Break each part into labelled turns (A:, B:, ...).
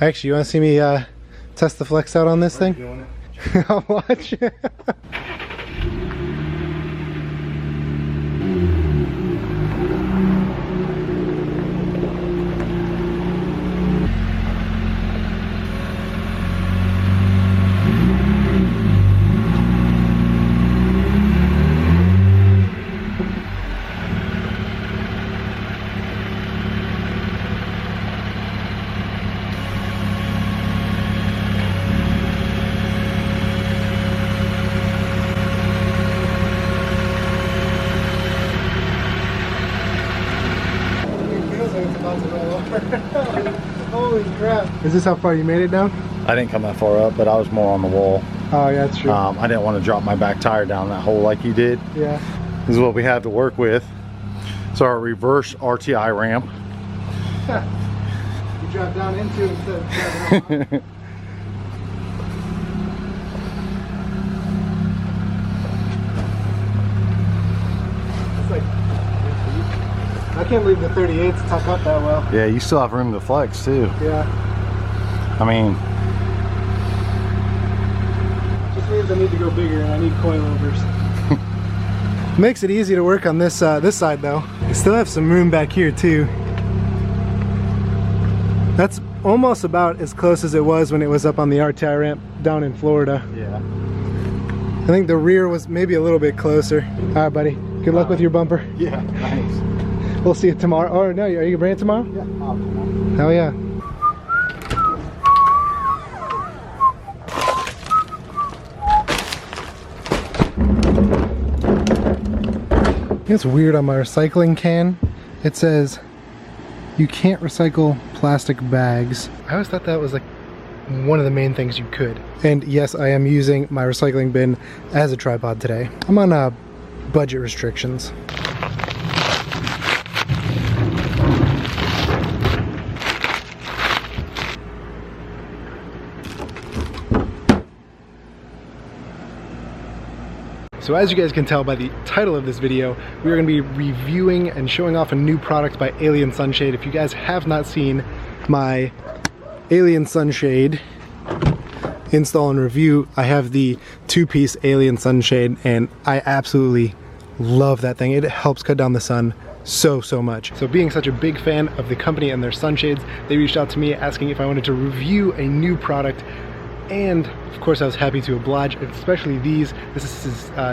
A: Actually, you want to see me test the flex out on this thing?
B: Doing it.
A: I'll watch. Holy crap. Is this how far you made it down?
B: I didn't come that far up, but I was more on the wall.
A: Oh yeah, that's true.
B: I didn't want to drop my back tire down that hole like you did.
A: Yeah.
B: This is what we have to work with. So our reverse RTI ramp.
A: You drop down into it instead of driving around. It's like, I can't believe the 38s tuck up that well.
B: Yeah, you still have room to flex too.
A: Yeah.
B: I mean,
A: Just means I need to go bigger and I need coilovers. Makes it easy to work on this this side though. You still have some room back here too. That's almost about as close as it was when it was up on the RTI ramp down in Florida.
B: yeah.
A: I think the rear was maybe a little bit closer. All right, buddy. Good luck with your bumper.
B: Yeah, thanks.
A: We'll see you tomorrow. Or no, are you bringing it tomorrow?
B: Yeah, I'll come on.
A: Hell yeah. It's weird on my recycling can. It says you can't recycle plastic bags. I always thought that was like one of the main things you could. And yes, I am using my recycling bin as a tripod today. I'm on budget restrictions. So as you guys can tell by the title of this video, we are going to be reviewing and showing off a new product by Alien Sunshade. If you guys have not seen my Alien Sunshade install and review, I have the two-piece Alien Sunshade and I absolutely love that thing. It helps cut down the sun so much. So being such a big fan of the company and their sunshades, they reached out to me asking if I wanted to review a new product, and of course I was happy to oblige, especially these.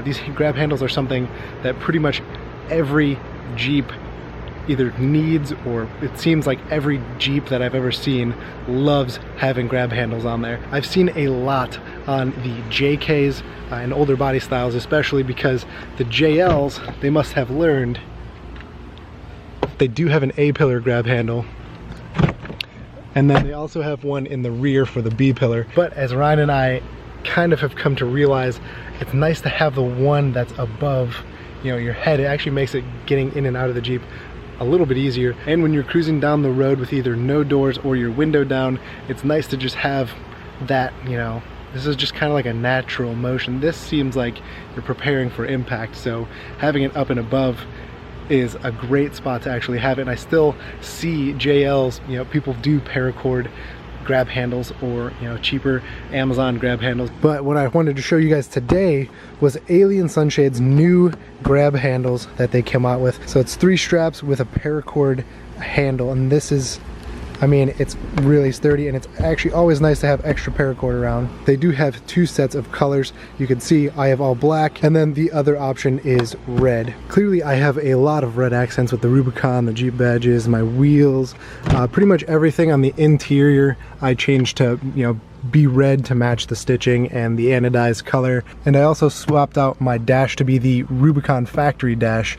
A: These grab handles are something that pretty much every Jeep either needs, or it seems like every Jeep that I've ever seen loves having grab handles on there. I've seen a lot on the JKs and older body styles, especially because the JLs, they must have learned they do have an A-pillar grab handle. And then they also have one in the rear for the B pillar. But as Ryan and I kind of have come to realize, it's nice to have the one that's above, you know, your head. It actually makes it getting in and out of the Jeep a little bit easier. And when you're cruising down the road with either no doors or your window down, it's nice to just have that, you know, this is just kind of like a natural motion. This seems like you're preparing for impact, so having it up and above is a great spot to actually have it. And I still see JLs, you know, people do paracord grab handles or, you know, cheaper Amazon grab handles. But what I wanted to show you guys today was Alien Sunshade's new grab handles that they came out with. So it's 3 straps with a paracord handle, and this is, I mean, it's really sturdy, and it's actually always nice to have extra paracord around. They do have 2 sets of colors. You can see I have all black, and then the other option is red. Clearly I have a lot of red accents with the Rubicon, the Jeep badges, my wheels, pretty much everything on the interior I changed to, you know, be red to match the stitching and the anodized color. And I also swapped out my dash to be the Rubicon factory dash,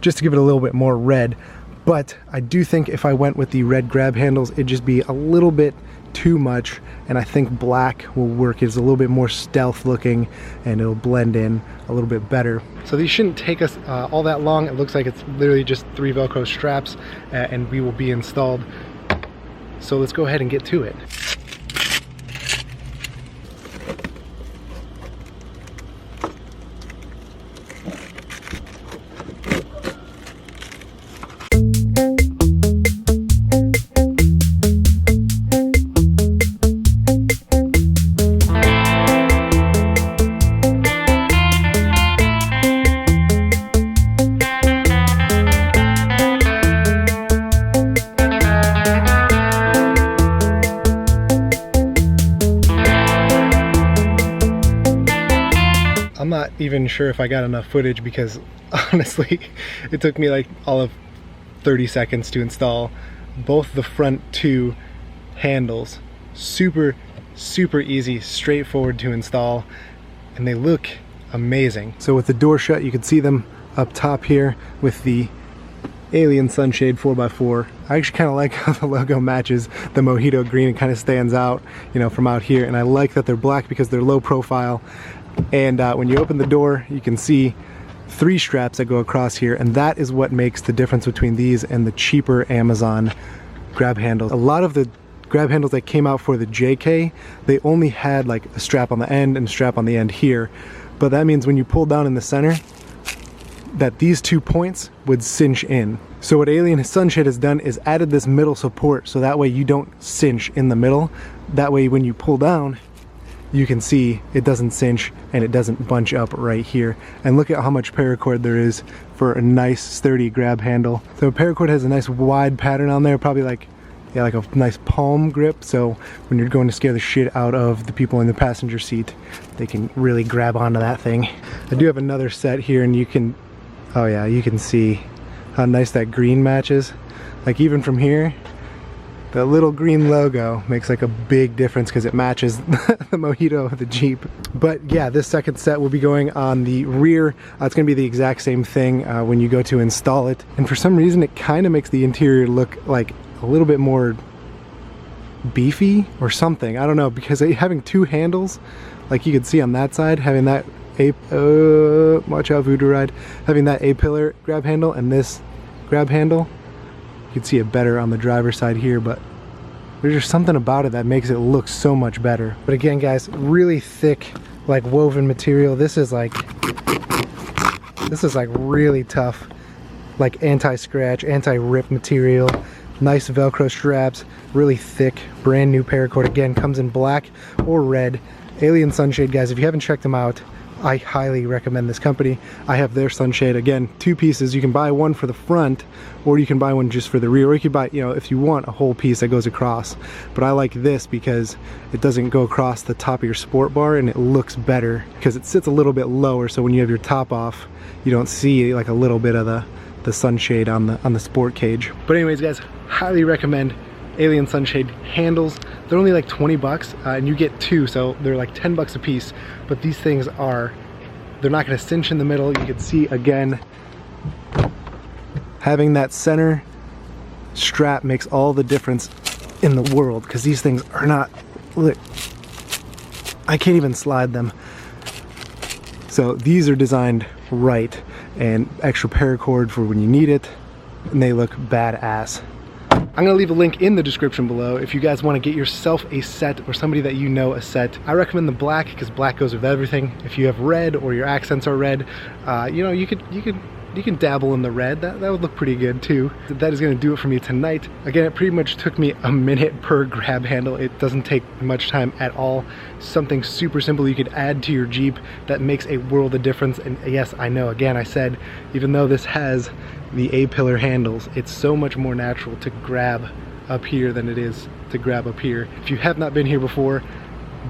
A: just to give it a little bit more red. But I do think if I went with the red grab handles, it'd just be a little bit too much, and I think black will work. It's a little bit more stealth looking and it'll blend in a little bit better. So these shouldn't take us all that long. It looks like it's literally just 3 Velcro straps and we will be installed. So let's go ahead and get to it. I'm not even sure if I got enough footage because honestly, it took me like all of 30 seconds to install both the front two handles. Super easy, straightforward to install, and they look amazing. So with the door shut, you can see them up top here with the Alien Sunshade 4x4. I actually kind of like how the logo matches the Mojito green. It kind of stands out, you know, from out here, and I like that they're black because they're low profile. And when you open the door, you can see 3 straps that go across here, and that is what makes the difference between these and the cheaper Amazon grab handles. A lot of the grab handles that came out for the JK, they only had like a strap on the end and a strap on the end here, but that means when you pull down in the center that these 2 points would cinch in. So what Alien Sunshade has done is added this middle support, so that way you don't cinch in the middle. That way when you pull down, you can see it doesn't cinch and it doesn't bunch up right here. And look at how much paracord there is for a nice sturdy grab handle. So paracord has a nice wide pattern on there, probably like, yeah, like a nice palm grip. So when you're going to scare the shit out of the people in the passenger seat, they can really grab onto that thing. I do have another set here, and you can, oh yeah, you can see how nice that green matches. Like even from here, the little green logo makes like a big difference because it matches the Mojito of the Jeep. But yeah, this second set will be going on the rear. It's gonna be the exact same thing when you go to install it. And for some reason, it kind of makes the interior look like a little bit more beefy or something. I don't know, because having 2 handles, like you can see on that side, having that watch out, Voodoo Ride, having that A-pillar grab handle and this grab handle, you can see it better on the driver's side here, but there's just something about it that makes it look so much better. But again, guys, really thick, like woven material. This is like really tough, like anti-scratch, anti-rip material. Nice Velcro straps, really thick, brand new paracord. Again, comes in black or red. Alien Sunshade, guys, if you haven't checked them out, I highly recommend this company. I have their sunshade. Again, 2 pieces. You can buy one for the front, or you can buy one just for the rear, or you can buy, you know, if you want a whole piece that goes across. But I like this because it doesn't go across the top of your sport bar, and it looks better because it sits a little bit lower, so when you have your top off, you don't see like a little bit of the sunshade on the sport cage. But anyways, guys, highly recommend Alien Sunshade handles. They're only like 20 bucks, and you get 2, so they're like 10 bucks a piece. But these things are, they're not going to cinch in the middle. You can see again, having that center strap makes all the difference in the world, because these things are not, look, I can't even slide them. So these are designed right, and extra paracord for when you need it, and they look badass. I'm gonna leave a link in the description below if you guys want to get yourself a set, or somebody that you know a set. I recommend the black because black goes with everything. If you have red or your accents are red, you know, you can dabble in the red. That would look pretty good too. That is gonna do it for me tonight. Again, it pretty much took me a minute per grab handle. It doesn't take much time at all. Something super simple you could add to your Jeep that makes a world of difference. And yes, I know, again, I said, even though this has the A-pillar handles, it's so much more natural to grab up here than it is to grab up here. If you have not been here before,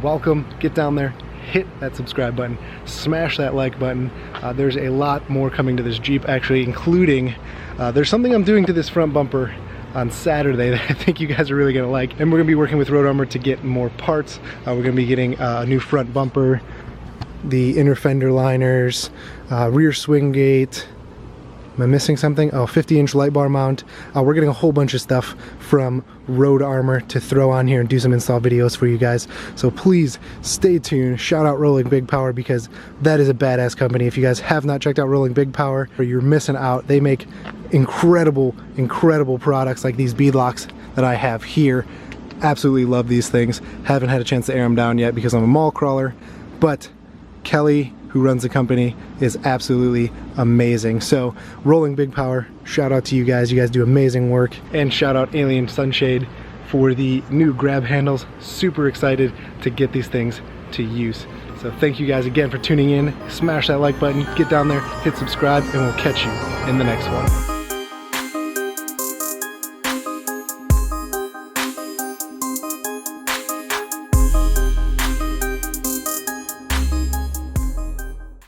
A: welcome. Get down there, hit that subscribe button, smash that like button. There's a lot more coming to this Jeep, actually, including there's something I'm doing to this front bumper on Saturday that I think you guys are really gonna like. And we're gonna be working with Road Armor to get more parts. We're gonna be getting a new front bumper, the inner fender liners, rear swing gate. Am I missing something? Oh, 50-inch light bar mount. We're getting a whole bunch of stuff from Road Armor to throw on here and do some install videos for you guys. So please stay tuned. Shout out Rolling Big Power, because that is a badass company. If you guys have not checked out Rolling Big Power, you're missing out. They make incredible products like these bead locks that I have here. Absolutely love these things. Haven't had a chance to air them down yet because I'm a mall crawler, but Kelly, who runs the company, is absolutely amazing. So Rolling Big Power, shout out to you guys. You guys do amazing work. And shout out Alien Sunshade for the new grab handles. Super excited to get these things to use. So thank you guys again for tuning in. Smash that like button, get down there, hit subscribe, and we'll catch you in the next one.